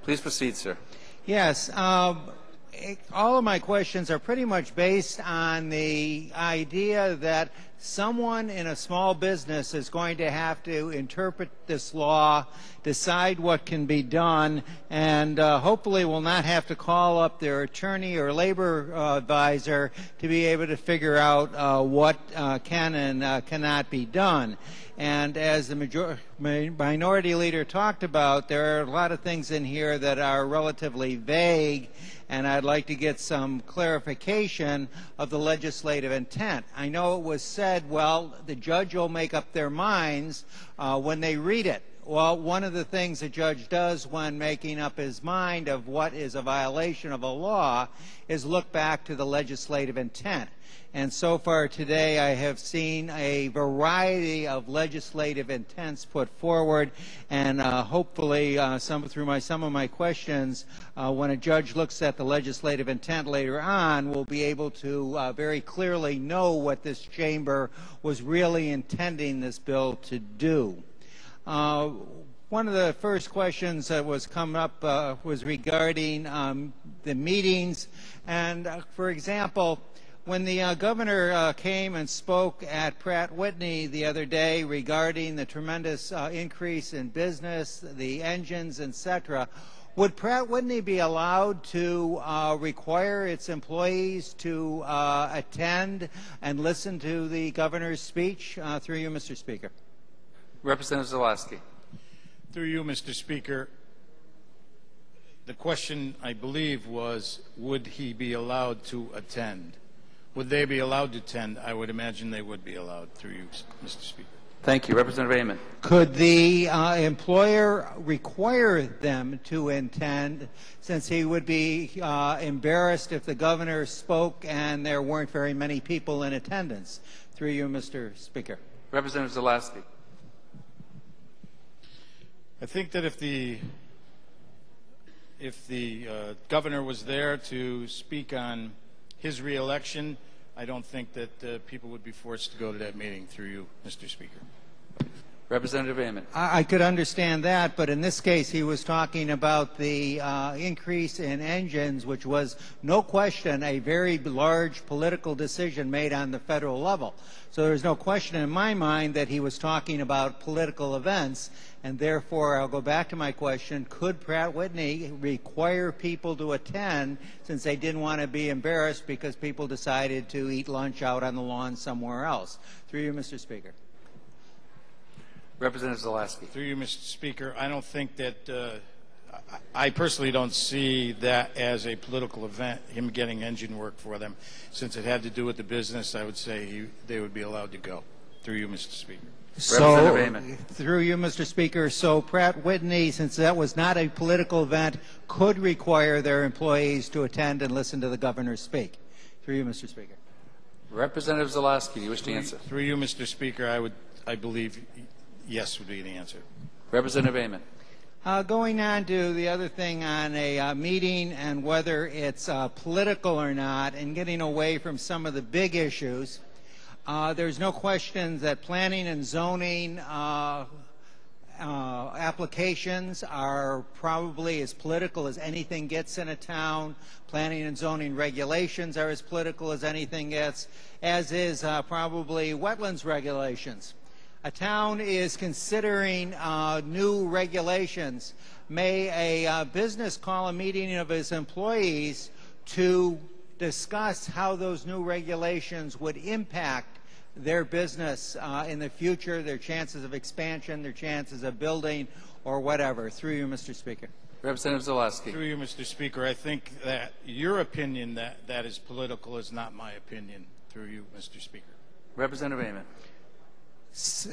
Please proceed, sir. Yes. All of my questions are pretty much based on the idea that someone in a small business is going to have to interpret this law, decide what can be done, and hopefully will not have to call up their attorney or labor advisor to be able to figure out what can and cannot be done. And as the minority leader talked about, there are a lot of things in here that are relatively vague, and I'd like to get some clarification of the legislative intent. I know it was said, well, the judge will make up their minds when they read it. Well, one of the things a judge does when making up his mind of what is a violation of a law is look back to the legislative intent. And so far today I have seen a variety of legislative intents put forward, and hopefully some of my questions, when a judge looks at the legislative intent later on, will be able to very clearly know what this chamber was really intending this bill to do. One of the first questions that was come up was regarding the meetings, and for example, when the governor came and spoke at Pratt Whitney the other day regarding the tremendous increase in business, the engines, etc., would Pratt Whitney be allowed to require its employees to attend and listen to the governor's speech? Through you, Mr. Speaker. Representative Zaleski. Through you, Mr. Speaker. The question, I believe, was, would he be allowed to attend? Would they be allowed to attend? I would imagine they would be allowed. Through you, Mr. Speaker. Thank you. Representative Aman. Could the employer require them to attend, since he would be embarrassed if the governor spoke and there weren't very many people in attendance? Through you, Mr. Speaker. Representative Zaleski. I think that if the governor was there to speak on his reelection, I don't think that people would be forced to go to that meeting. Through you, Mr. Speaker. Representative Aman. I could understand that, but in this case he was talking about the increase in engines, which was no question a very large political decision made on the federal level. So there's no question in my mind that he was talking about political events, and therefore I'll go back to my question, could Pratt Whitney require people to attend since they didn't want to be embarrassed because people decided to eat lunch out on the lawn somewhere else? Through you, Mr. Speaker. Representative Zaleski. Through you, Mr. Speaker. I don't think that I personally don't see that as a political event, him getting engine work for them. Since it had to do with the business, I would say they would be allowed to go. Through you, Mr. Speaker. So, through you, Mr. Speaker, so Pratt Whitney, since that was not a political event, could require their employees to attend and listen to the governor speak. Through you, Mr. Speaker. Representative Zaleski, do you wish to answer? Through you, Mr. Speaker, I believe yes would be the answer. Representative Aman. Going on to the other thing on a meeting and whether it's political or not, and getting away from some of the big issues, there's no question that planning and zoning applications are probably as political as anything gets in a town. Planning and zoning regulations are as political as anything gets, as is probably wetlands regulations. A town is considering new regulations. May a business call a meeting of its employees to discuss how those new regulations would impact their business in the future, their chances of expansion, their chances of building, or whatever. Through you, Mr. Speaker. Representative Zaleski. Through you, Mr. Speaker. I think that your opinion that is political is not my opinion. Through you, Mr. Speaker. Representative Aman.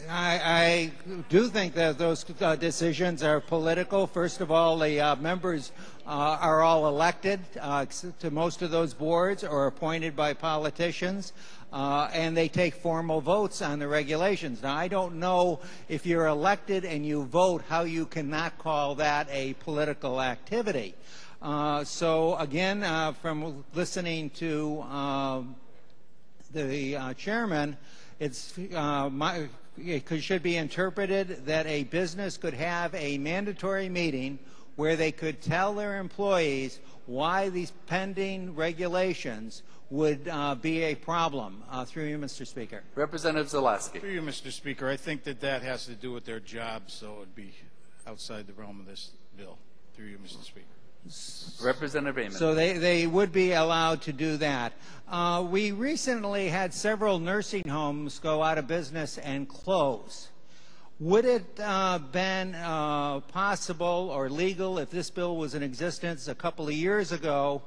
I do think that those decisions are political. First of all, the members are all elected to most of those boards or appointed by politicians, and they take formal votes on the regulations. Now, I don't know if you're elected and you vote how you cannot call that a political activity. So again, from listening to the chairman, it should be interpreted that a business could have a mandatory meeting where they could tell their employees why these pending regulations would be a problem. Through you, Mr. Speaker. Representative Zaleski. Through you, Mr. Speaker, I think that has to do with their job, so it would be outside the realm of this bill. Through you, Mr. Speaker. Representative Amon. So they would be allowed to do that. We recently had several nursing homes go out of business and close. Would it been possible or legal, if this bill was in existence a couple of years ago,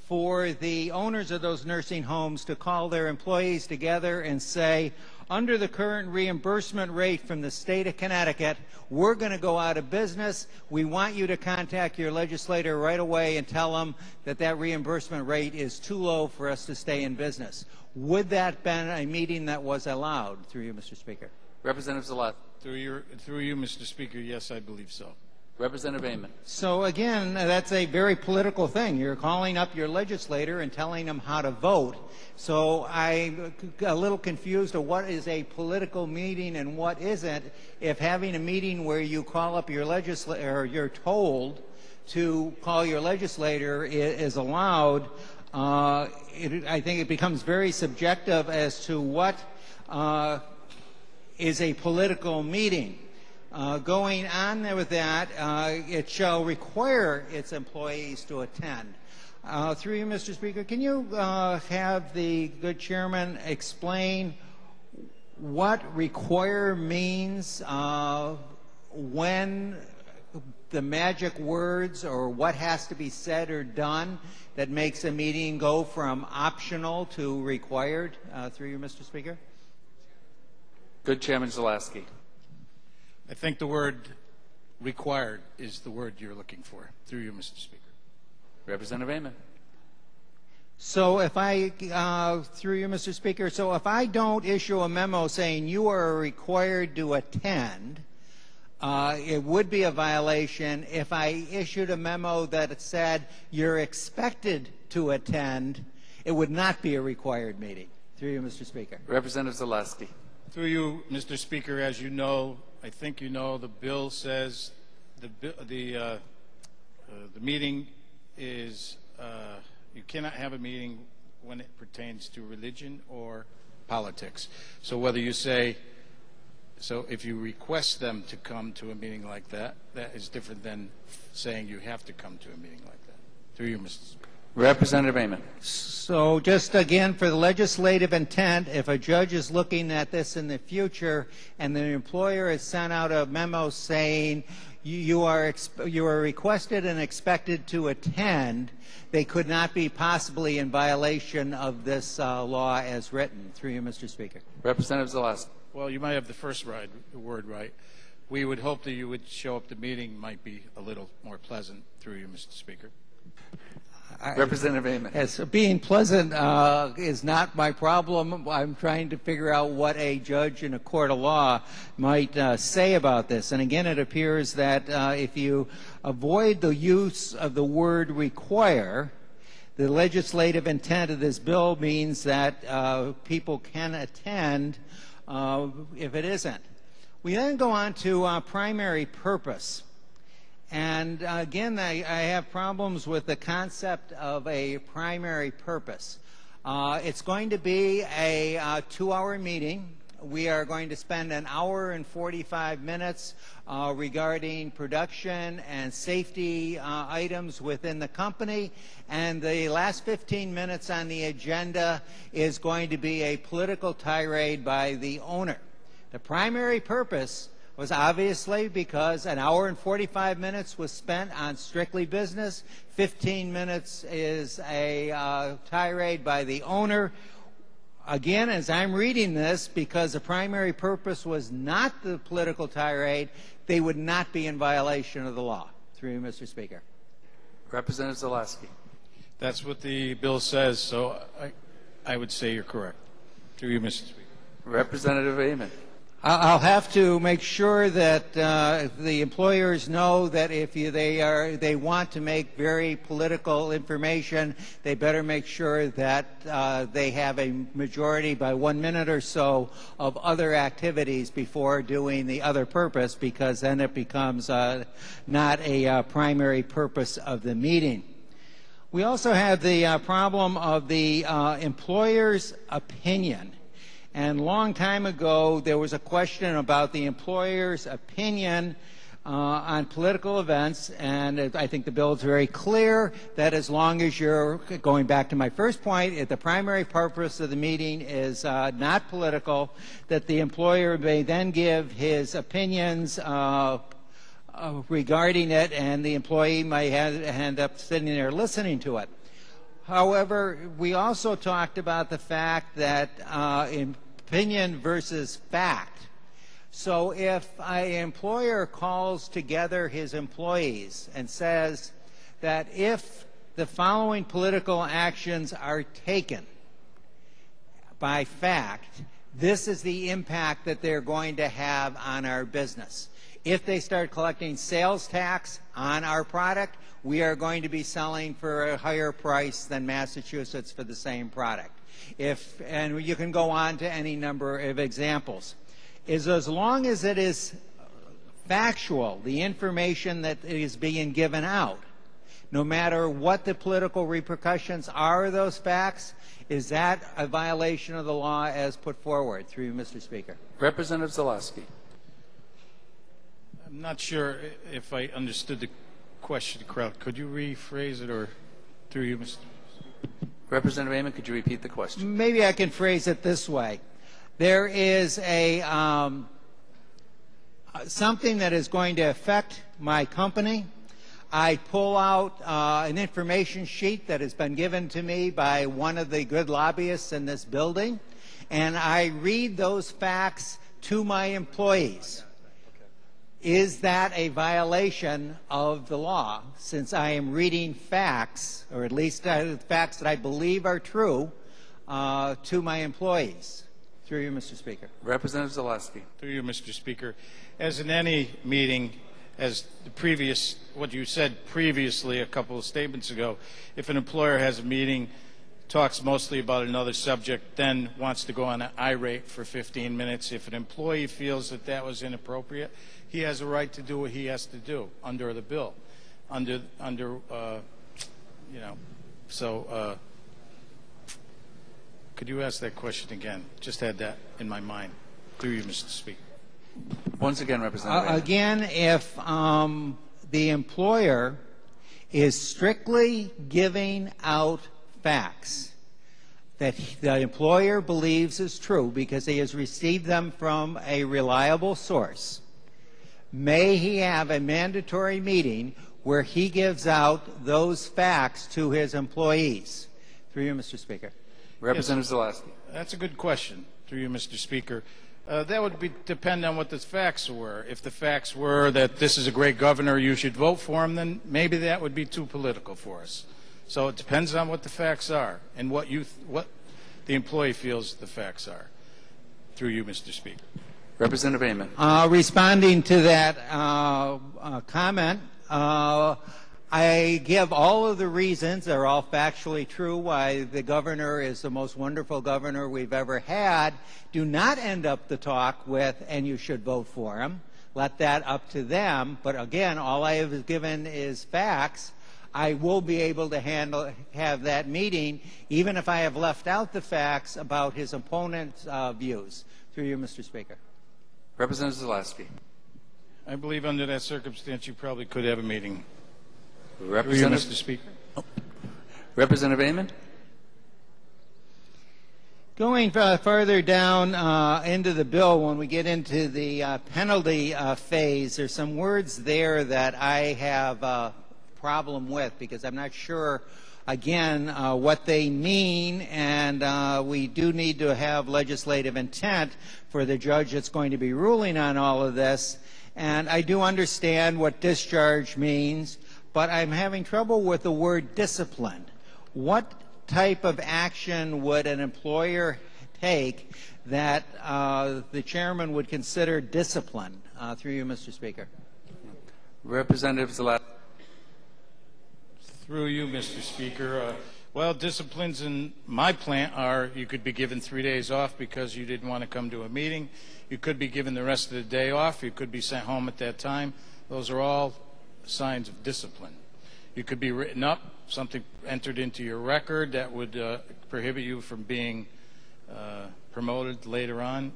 for the owners of those nursing homes to call their employees together and say, under the current reimbursement rate from the state of Connecticut, we're going to go out of business. We want you to contact your legislator right away and tell them that that reimbursement rate is too low for us to stay in business. Would that been a meeting that was allowed? Through you, Mr. Speaker. Representative Zaleski. Through you, Mr. Speaker, yes, I believe so. Representative Amon. So again, that's a very political thing. You're calling up your legislator and telling them how to vote. So I'm a little confused of what is a political meeting and what isn't. If having a meeting where you call up your legislator, or you're told to call your legislator is allowed, I think it becomes very subjective as to what is a political meeting. Going on there with that, it shall require its employees to attend. Through you, Mr. Speaker, can you have the good chairman explain what require means when the magic words or what has to be said or done that makes a meeting go from optional to required? Through you, Mr. Speaker. Good Chairman Zaleski. I think the word required is the word you're looking for. Through you, Mr. Speaker. Representative Amon. So if I, through you, Mr. Speaker, so if I don't issue a memo saying you are required to attend, it would be a violation. If I issued a memo that said you're expected to attend, it would not be a required meeting. Through you, Mr. Speaker. Representative Zaleski. Through you, Mr. Speaker, as you know, I think you know, the bill says the meeting is you cannot have a meeting when it pertains to religion or politics. So whether you say, so if you request them to come to a meeting like that, that is different than saying you have to come to a meeting like that. Through you, Mr. Speaker. Representative Amon. So just again, for the legislative intent, if a judge is looking at this in the future and the employer has sent out a memo saying you are requested and expected to attend, they could not be possibly in violation of this law as written. Through you, Mr. Speaker. Representative Zaleski. Well, you might have the first word right. We would hope that you would show up. The meeting might be a little more pleasant. Through you, Mr. Speaker. Representative Amon. As being pleasant is not my problem. I'm trying to figure out what a judge in a court of law might say about this. And again, it appears that if you avoid the use of the word require, the legislative intent of this bill means that people can attend if it isn't. We then go on to primary purpose. And again, I have problems with the concept of a primary purpose. It's going to be a 2-hour meeting. We are going to spend an hour and 45 minutes regarding production and safety items within the company. And the last 15 minutes on the agenda is going to be a political tirade by the owner. The primary purpose was obviously because an hour and 45 minutes was spent on strictly business. 15 minutes is a tirade by the owner. Again, as I'm reading this, because the primary purpose was not the political tirade, they would not be in violation of the law. Through you, Mr. Speaker. Representative Zaleski. That's what the bill says, so I would say you're correct. Through you, Mr. Speaker. Representative Amon. I'll have to make sure that the employers know that if they want to make very political information, they better make sure that they have a majority by 1 minute or so of other activities before doing the other purpose, because then it becomes not a primary purpose of the meeting. We also have the problem of the employer's opinion. And a long time ago, there was a question about the employer's opinion on political events, and I think the bill is very clear that as long as you're, going back to my first point, if the primary purpose of the meeting is not political, that the employer may then give his opinions regarding it, and the employee may end up sitting there listening to it. However, we also talked about the fact that opinion versus fact. So if an employer calls together his employees and says that if the following political actions are taken by fact, this is the impact that they're going to have on our business. If they start collecting sales tax on our product, we are going to be selling for a higher price than Massachusetts for the same product. And you can go on to any number of examples. As long as it is factual, the information that is being given out, no matter what the political repercussions are of those facts, is that a violation of the law as put forward? Through you, Mr. Speaker. Representative Zaleski. I'm not sure if I understood the question correctly. Could you rephrase it, or through you, Mr. Representative Amon, could you repeat the question? Maybe I can phrase it this way. There is a something that is going to affect my company. I pull out an information sheet that has been given to me by one of the good lobbyists in this building, and I read those facts to my employees. Is that a violation of the law, since I am reading facts, or at least facts that I believe are true, to my employees? Through you, Mr. Speaker. Representative Zaleski. Through you, Mr. Speaker. As in any meeting, as the previous, what you said previously a couple of statements ago, if an employer has a meeting, talks mostly about another subject, then wants to go on an irate for 15 minutes, if an employee feels that that was inappropriate, he has a right to do what he has to do under the bill, could you ask that question again? Just had that in my mind. Through you, Mr. Speaker. Once again, Representative Amon. Again, if the employer is strictly giving out facts that the employer believes is true because he has received them from a reliable source, may he have a mandatory meeting where he gives out those facts to his employees? Through you, Mr. Speaker. Representative Zaleski. That's a good question. Through you, Mr. Speaker. That would depend on what the facts were. If the facts were that this is a great governor, you should vote for him, then maybe that would be too political for us. So it depends on what the facts are and what the employee feels the facts are. Through you, Mr. Speaker. Representative Amon. Responding to that comment, I give all of the reasons, they're all factually true, why the governor is the most wonderful governor we've ever had. Do not end up the talk with, and you should vote for him. Let that up to them. But again, all I have given is facts. I will be able to have that meeting, even if I have left out the facts about his opponent's views. Through you, Mr. Speaker. Representative Zaleski. I believe under that circumstance you probably could have a meeting. Representative, Mr. Speaker. Representative Amon. Going further down into the bill, when we get into the penalty phase, there's some words there that I have a problem with because I'm not sure, again, what they mean, and we do need to have legislative intent for the judge that's going to be ruling on all of this. And I do understand what discharge means, but I'm having trouble with the word discipline. What type of action would an employer take that the chairman would consider discipline? Through you, Mr. Speaker. Representative Zalaski. Through you, Mr. Speaker. Well, disciplines in my plant are you could be given 3 days off because you didn't want to come to a meeting. You could be given the rest of the day off. You could be sent home at that time. Those are all signs of discipline. You could be written up, something entered into your record that would prohibit you from being promoted later on.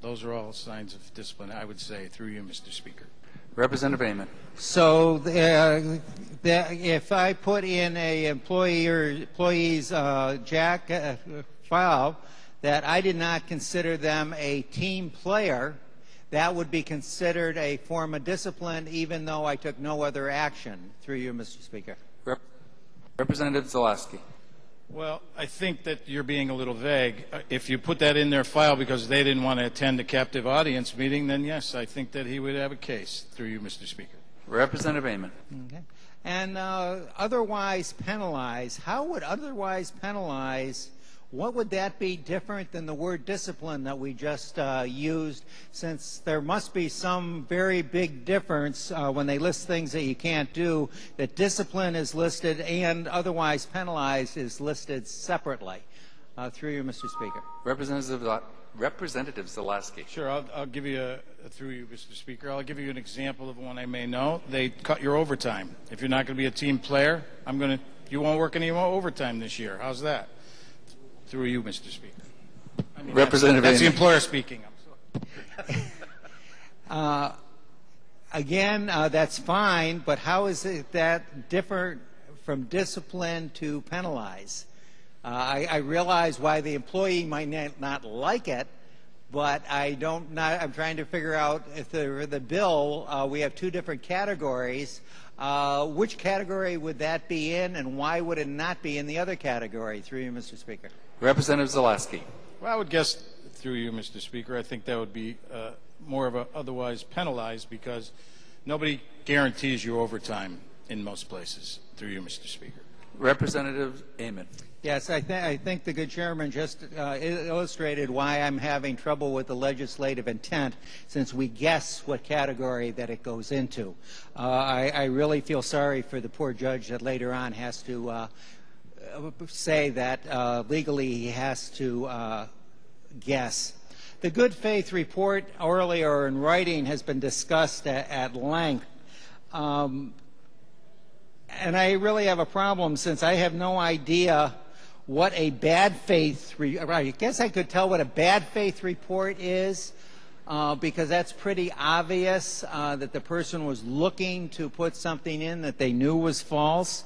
Those are all signs of discipline, I would say, through you, Mr. Speaker. Representative Aman. So if I put in a employee's Jack file that I did not consider them a team player, that would be considered a form of discipline even though I took no other action. Through you, Mr. Speaker. Representative Zalaski. Well, I think that you're being a little vague. If you put that in their file because they didn't want to attend a captive audience meeting, then yes, I think that he would have a case. Through you, Mr. Speaker. Representative Aman. Okay. And otherwise penalize, how would otherwise penalize, what would that be different than the word discipline that we just used, since there must be some very big difference when they list things that you can't do, that discipline is listed and otherwise penalized is listed separately. Through you, Mr. Speaker. Representative Zalaski. Sure, I'll give you through you, Mr. Speaker. I'll give you an example of one I may know. They cut your overtime. If you're not going to be a team player, you won't work any more overtime this year. How's that? Through you, Mr. Speaker. I mean, Representative that's the Aman. employer speaking. I'm sorry. Again, that's fine, but how is it that different from discipline to penalize? I realize why the employee might not like it, but I'm trying to figure out if the bill, we have two different categories. Which category would that be in, and why would it not be in the other category? Through you, Mr. Speaker. Representative Zalaski. Well, I would guess through you, Mr. Speaker. I think that would be more of a otherwise penalized because nobody guarantees you overtime in most places. Through you, Mr. Speaker. Representative Aman. Yes, I think the good chairman just illustrated why I'm having trouble with the legislative intent, since we guess what category that it goes into. I really feel sorry for the poor judge that later on has to say that legally he has to guess. The good faith report, orally or in writing, has been discussed at length. And I really have a problem, since I have no idea what a bad faith, I guess I could tell what a bad faith report is, because that's pretty obvious that the person was looking to put something in that they knew was false.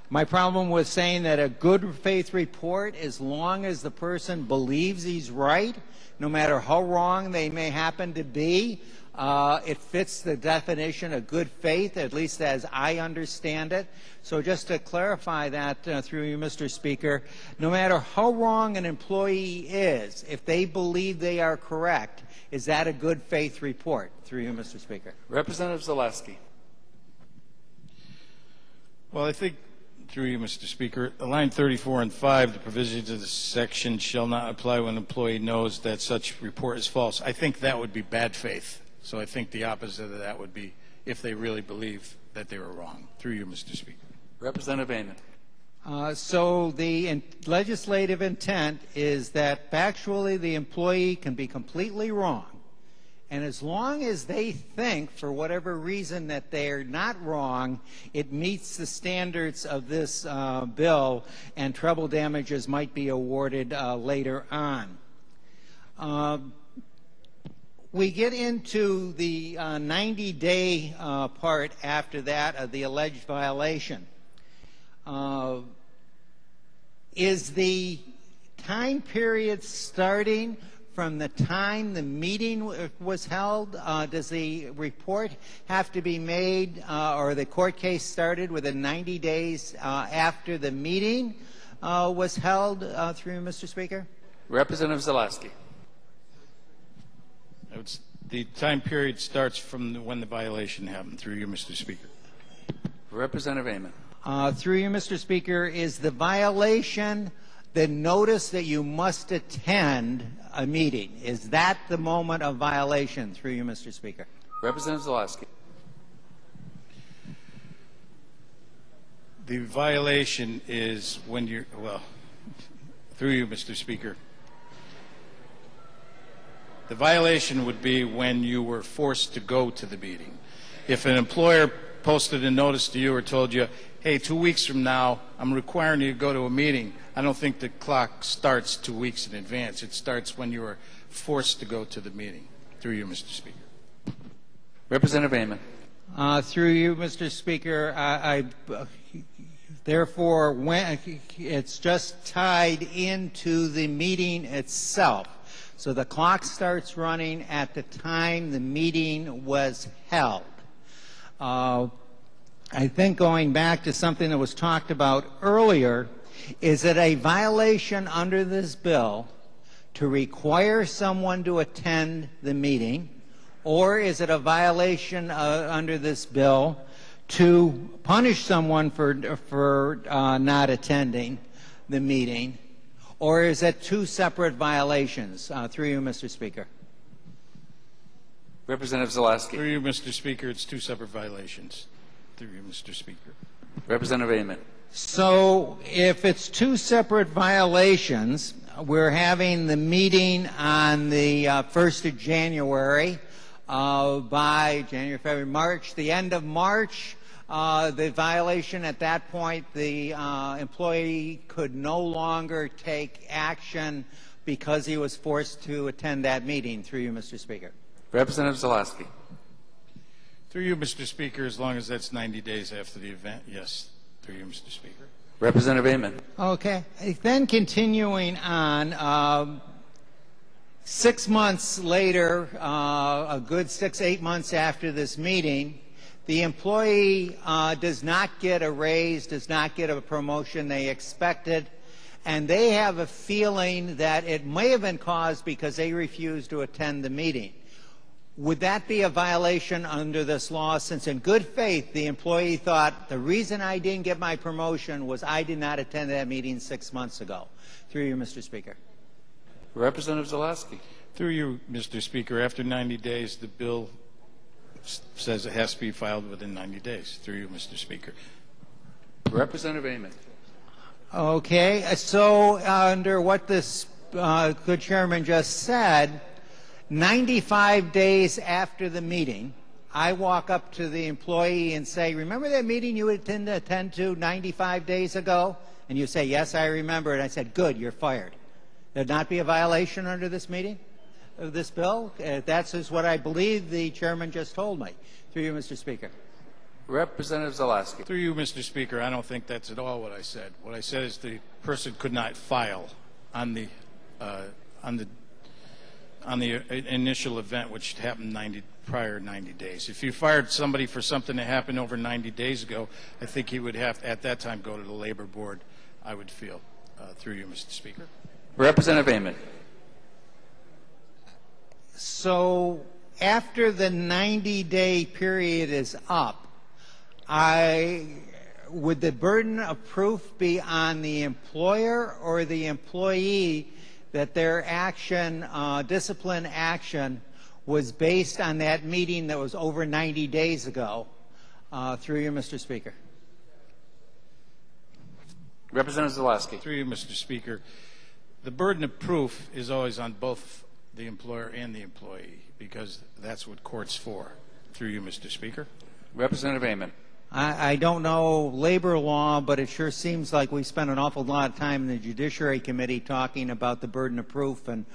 My problem with saying that a good faith report, as long as the person believes he's right, no matter how wrong they may happen to be, it fits the definition of good faith, at least as I understand it. So just to clarify that through you, Mr. Speaker, no matter how wrong an employee is, if they believe they are correct, is that a good faith report? Through you, Mr. Speaker. Representative Zalaski. Well, I think, through you, Mr. Speaker, line 34 and 5, the provisions of this section shall not apply when an employee knows that such report is false. I think that would be bad faith. So I think the opposite of that would be if they really believe that they were wrong. Through you, Mr. Speaker. Representative Aman. So the legislative intent is that factually the employee can be completely wrong. And as long as they think, for whatever reason, that they're not wrong, it meets the standards of this bill, and treble damages might be awarded later on. We get into the 90-day part after that of the alleged violation. Is the time period starting from the time the meeting was held? Does the report have to be made or the court case started within 90 days after the meeting was held? Through Mr. Speaker. Representative Zalaski. The time period starts from when the violation happened. Through you, Mr. Speaker. Representative Aman. Through you, Mr. Speaker, is the violation the notice that you must attend a meeting. Is that the moment of violation? Through you, Mr. Speaker. Representative Zaleski. The violation is when you're, well, through you, Mr. Speaker. The violation would be when you were forced to go to the meeting. If an employer posted a notice to you or told you, hey, 2 weeks from now, I'm requiring you to go to a meeting, I don't think the clock starts 2 weeks in advance. It starts when you are forced to go to the meeting. Through you, Mr. Speaker. Representative Amon. Through you, Mr. Speaker, therefore, when it's just tied into the meeting itself. So the clock starts running at the time the meeting was held. I think going back to something that was talked about earlier, is it a violation under this bill to require someone to attend the meeting, or is it a violation under this bill to punish someone for not attending the meeting, or is it two separate violations? Through you, Mr. Speaker. Representative Zaleski. Through you, Mr. Speaker, it's two separate violations. Through you, Mr. Speaker. Representative Amon. So if it's two separate violations, we're having the meeting on the 1st of January. By January, February, March, the end of March, the violation at that point, the employee could no longer take action because he was forced to attend that meeting. Through you, Mr. Speaker. Representative Zaleski. Through you, Mr. Speaker, as long as that's 90 days after the event, yes. Through you, Mr. Speaker. Representative Amon. Okay. Then continuing on, 6 months later, a good 6-8 months after this meeting, the employee does not get a raise, does not get a promotion they expected, and they have a feeling that it may have been caused because they refused to attend the meeting. Would that be a violation under this law, since in good faith the employee thought the reason I didn't get my promotion was I did not attend that meeting 6 months ago? Through you, Mr. Speaker. Representative Zaleski. Through you, Mr. Speaker, after 90 days, the bill says it has to be filed within 90 days. Through you, Mr. Speaker. Representative Amon. Okay, so under what this good chairman just said, 95 days after the meeting, I walk up to the employee and say, remember that meeting you attend to 95 days ago? And you say, yes, I remember it. I said, good, you're fired. There'd not be a violation under this meeting, of this bill? That's just what I believe the chairman just told me. Through you, Mr. Speaker. Representative Zaleski. Through you, Mr. Speaker, I don't think that's at all what I said. What I said is the person could not file on the initial event, which happened prior 90 days. If you fired somebody for something that happened over 90 days ago, I think he would have, at that time, go to the labor board, I would feel. Through you, Mr. Speaker. Representative Amon. So after the 90-day period is up, would the burden of proof be on the employer or the employee that their action, discipline action, was based on that meeting that was over 90 days ago? Through you, Mr. Speaker. Representative Zaleski. Through you, Mr. Speaker. The burden of proof is always on both the employer and the employee, because that's what court's for. Through you, Mr. Speaker. Representative Amon. I don't know labor law, but it sure seems like we spent an awful lot of time in the Judiciary Committee talking about the burden of proof and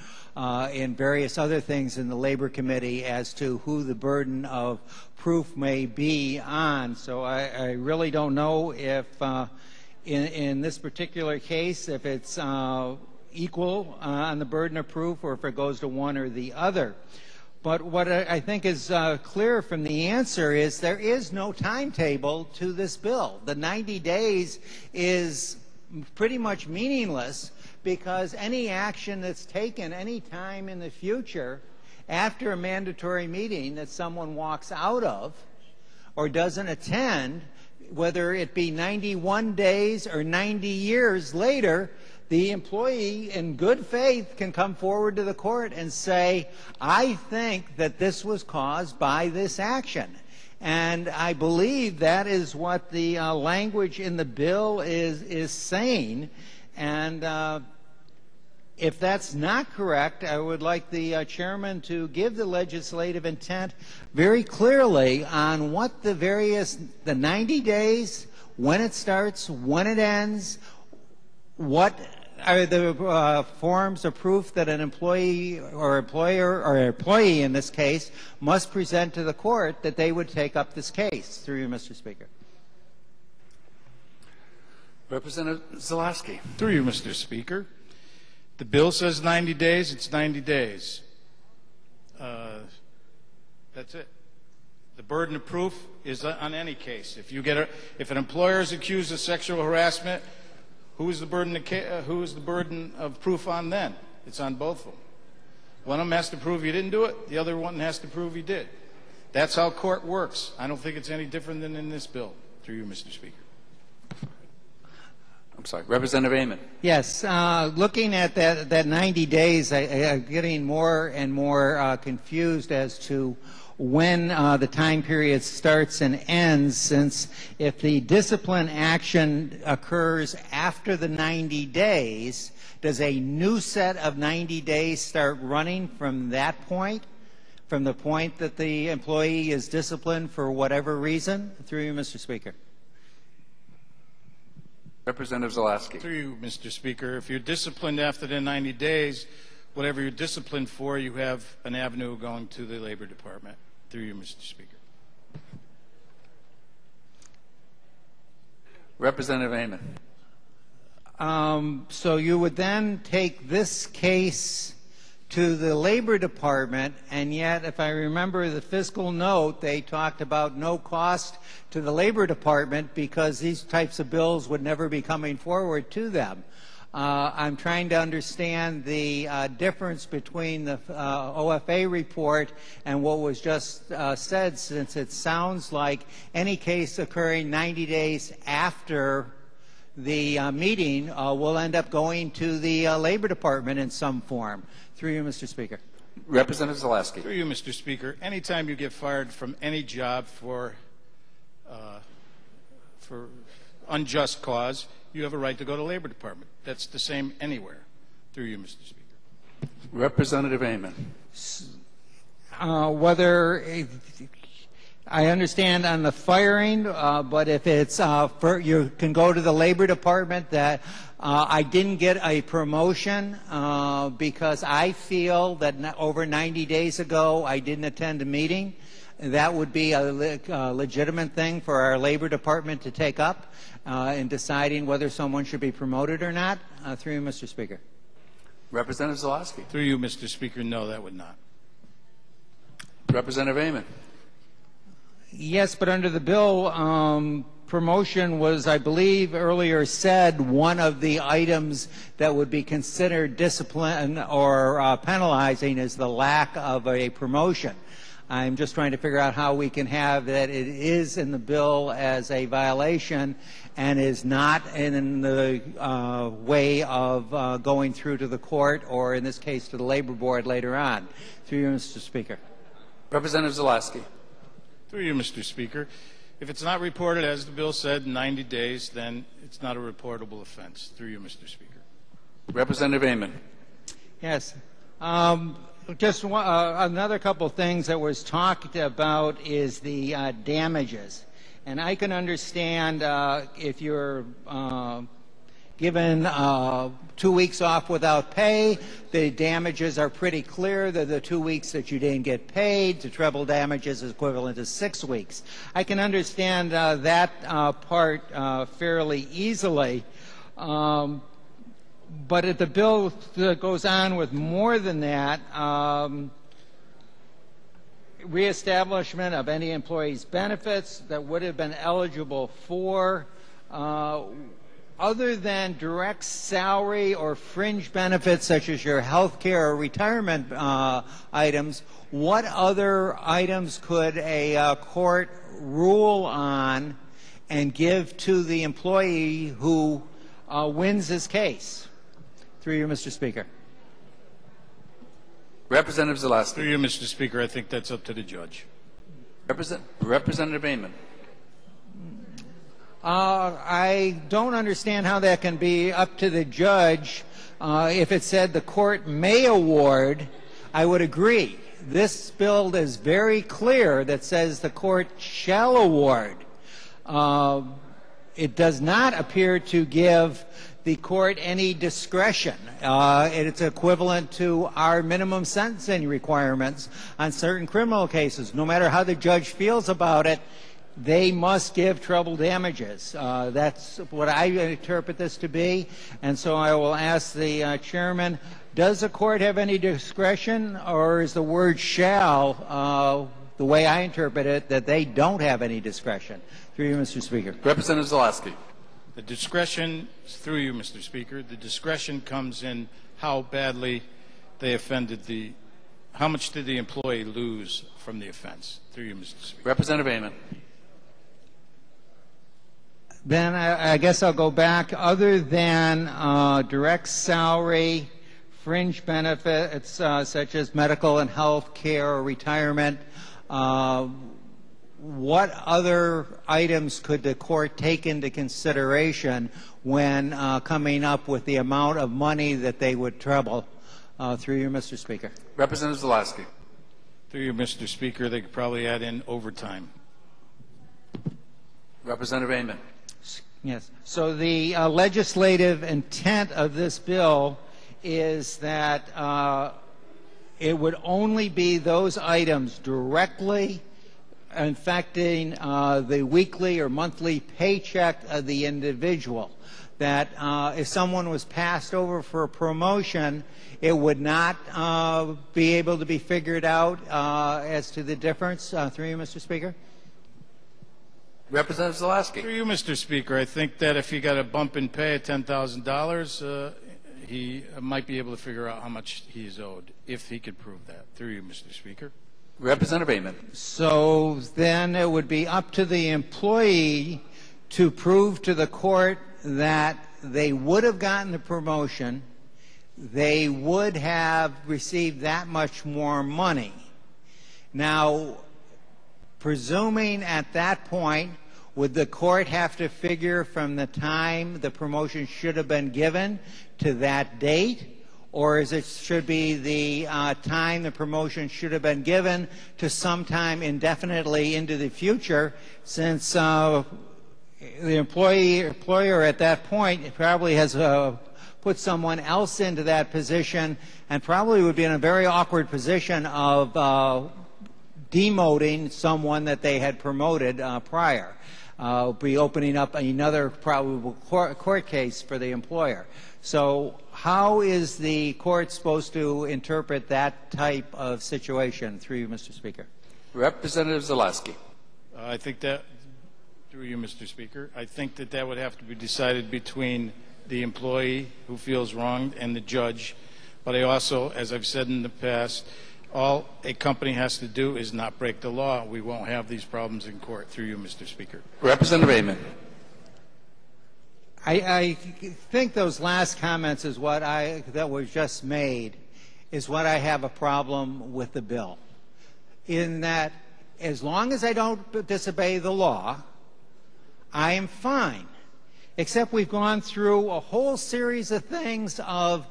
in various other things in the Labor Committee as to who the burden of proof may be on. So I really don't know if in this particular case, if it's equal on the burden of proof or if it goes to one or the other. But what I think is clear from the answer is there is no timetable to this bill. The 90 days is pretty much meaningless because any action that's taken any time in the future after a mandatory meeting that someone walks out of or doesn't attend, whether it be 91 days or 90 years later, the employee in good faith can come forward to the court and say, I think that this was caused by this action. And I believe that is what the language in the bill is saying. And if that's not correct, I would like the chairman to give the legislative intent very clearly on what the 90 days, when it starts, when it ends, what are the forms of proof that an employee or employer or employee in this case must present to the court that they would take up this case. Through you, Mr. Speaker. Representative Zaleski. Through you, Mr. Speaker. The bill says 90 days, it's 90 days. That's it. The burden of proof is on any case. If an employer is accused of sexual harassment, who is the burden of proof on then? It's on both of them. One of them has to prove you didn't do it. The other one has to prove you did. That's how court works. I don't think it's any different than in this bill. Through you, Mr. Speaker. I'm sorry. Representative Aman. Yes. Looking at that 90 days, I'm getting more and more confused as to when the time period starts and ends, since if the discipline action occurs after the 90 days, does a new set of 90 days start running from that point, from the point that the employee is disciplined for whatever reason? Through you, Mr. Speaker. Representative Zaleski. Through you, Mr. Speaker. If you're disciplined after the 90 days, whatever you're disciplined for, you have an avenue going to the Labor Department. Through you, Mr. Speaker. Representative Aman. So you would then take this case to the Labor Department, and yet, if I remember the fiscal note, they talked about no cost to the Labor Department because these types of bills would never be coming forward to them. I'm trying to understand the difference between the OFA report and what was just said, since it sounds like any case occurring 90 days after the meeting will end up going to the Labor Department in some form. Through you, Mr. Speaker. Representative Zaleski. Through you, Mr. Speaker. Anytime you get fired from any job for unjust cause, you have a right to go to Labor Department. That's the same anywhere. Through you, Mr. Speaker. Representative Aman. I understand on the firing, but if it's you can go to the Labor Department that I didn't get a promotion because I feel that over 90 days ago I didn't attend a meeting. That would be a legitimate thing for our Labor Department to take up in deciding whether someone should be promoted or not. Through you, Mr. Speaker. Representative Zaleski. Through you, Mr. Speaker. No, that would not. Representative Aman. Yes, but under the bill, promotion was, I believe, earlier said one of the items that would be considered discipline or penalizing is the lack of a promotion. I'm just trying to figure out how we can have that it is in the bill as a violation and is not in the way of going through to the court or, in this case, to the Labor Board later on. Through you, Mr. Speaker. Representative Zaleski. Through you, Mr. Speaker. If it's not reported, as the bill said, 90 days, then it's not a reportable offense. Through you, Mr. Speaker. Representative Aman. Yes. Just another couple things that was talked about is the damages. And I can understand if you're given 2 weeks off without pay, the damages are pretty clear. They're the 2 weeks that you didn't get paid. The treble damages is equivalent to 6 weeks. I can understand that part fairly easily. But if the bill goes on with more than that, reestablishment of any employee's benefits that would have been eligible for, other than direct salary or fringe benefits such as your health care or retirement items, what other items could a court rule on and give to the employee who wins his case? Through you, Mr. Speaker. Representative Through Zaleski. you, Mr. Speaker, I think that's up to the judge. Representative Amon. I don't understand how that can be up to the judge. If it said the court may award, I would agree. This bill is very clear that says the court shall award. It does not appear to give the court any discretion. It's equivalent to our minimum sentencing requirements on certain criminal cases. No matter how the judge feels about it, they must give treble damages. That's what I interpret this to be. And so I will ask the chairman, does the court have any discretion, or is the word shall, the way I interpret it, that they don't have any discretion? Through you, Mr. Speaker. Representative Zaleski. The discretion, through you, Mr. Speaker, the discretion comes in how badly they offended how much did the employee lose from the offense? Through you, Mr. Speaker. Representative Amon. Then I guess I'll go back. Other than direct salary, fringe benefits such as medical and health care or retirement, what other items could the court take into consideration when coming up with the amount of money that they would treble? Through you, Mr. Speaker. Representative Zaleski. Through you, Mr. Speaker, they could probably add in overtime. Representative Amon. Yes. So the legislative intent of this bill is that it would only be those items directly affecting the weekly or monthly paycheck of the individual. That if someone was passed over for a promotion, it would not be able to be figured out as to the difference. Through you, Mr. Speaker. Representative Zaleski. Through you, Mr. Speaker, I think that if he got a bump in pay of $10,000, he might be able to figure out how much he's owed, if he could prove that. Through you, Mr. Speaker. Representative Amon. So then it would be up to the employee to prove to the court that they would have gotten the promotion, they would have received that much more money. Now, presuming at that point, would the court have to figure from the time the promotion should have been given to that date? Or is it should be the time the promotion should have been given to sometime indefinitely into the future, since the employer at that point probably has put someone else into that position and probably would be in a very awkward position of demoting someone that they had promoted prior. Be opening up another probable court case for the employer. So how is the court supposed to interpret that type of situation? Through you, Mr. Speaker. Representative Zaleski. I think that, through you, Mr. Speaker, I think that that would have to be decided between the employee who feels wronged and the judge. But I also, as I've said in the past, all a company has to do is not break the law. We won't have these problems in court. Through you, Mr. Speaker. Representative Amon. I think those last comments is what that was just made is what I have a problem with the bill. In that, as long as I don't disobey the law, I am fine. Except we've gone through a whole series of things of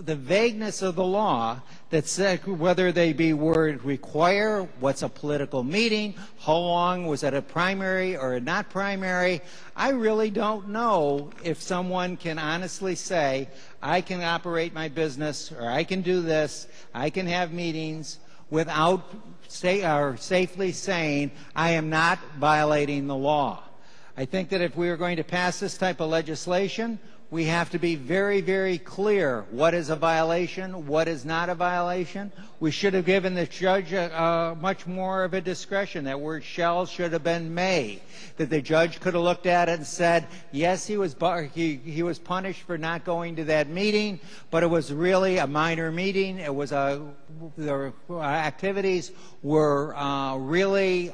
the vagueness of the law that said whether they be word require, what's a political meeting, how long, was it a primary or a not primary. I really don't know if someone can honestly say, I can operate my business, or I can do this, I can have meetings without safely saying I am not violating the law. I think that if we are going to pass this type of legislation, we have to be very, very clear what is a violation, what is not a violation. We should have given the judge much more of a discretion. That word shall should have been may. That the judge could have looked at it and said, yes, he was punished for not going to that meeting, but it was really a minor meeting. It was the activities were really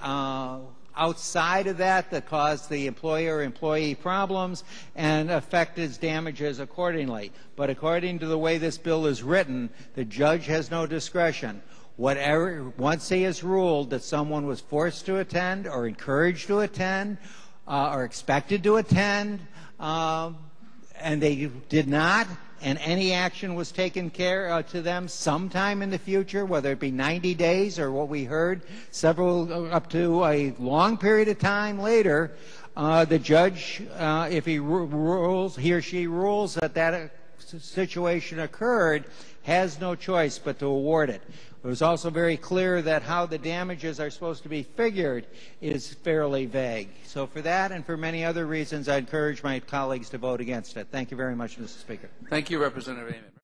outside of that caused the employer-employee problems and affected damages accordingly. But according to the way this bill is written, the judge has no discretion. Once he has ruled that someone was forced to attend or encouraged to attend or expected to attend, and they did not, and any action was taken care to them sometime in the future, whether it be 90 days or what we heard, up to a long period of time later, the judge, if he or she rules that that situation occurred, has no choice but to award it. It was also very clear that how the damages are supposed to be figured is fairly vague. So for that and for many other reasons, I encourage my colleagues to vote against it. Thank you very much, Mr. Speaker. Thank you, Representative Amon.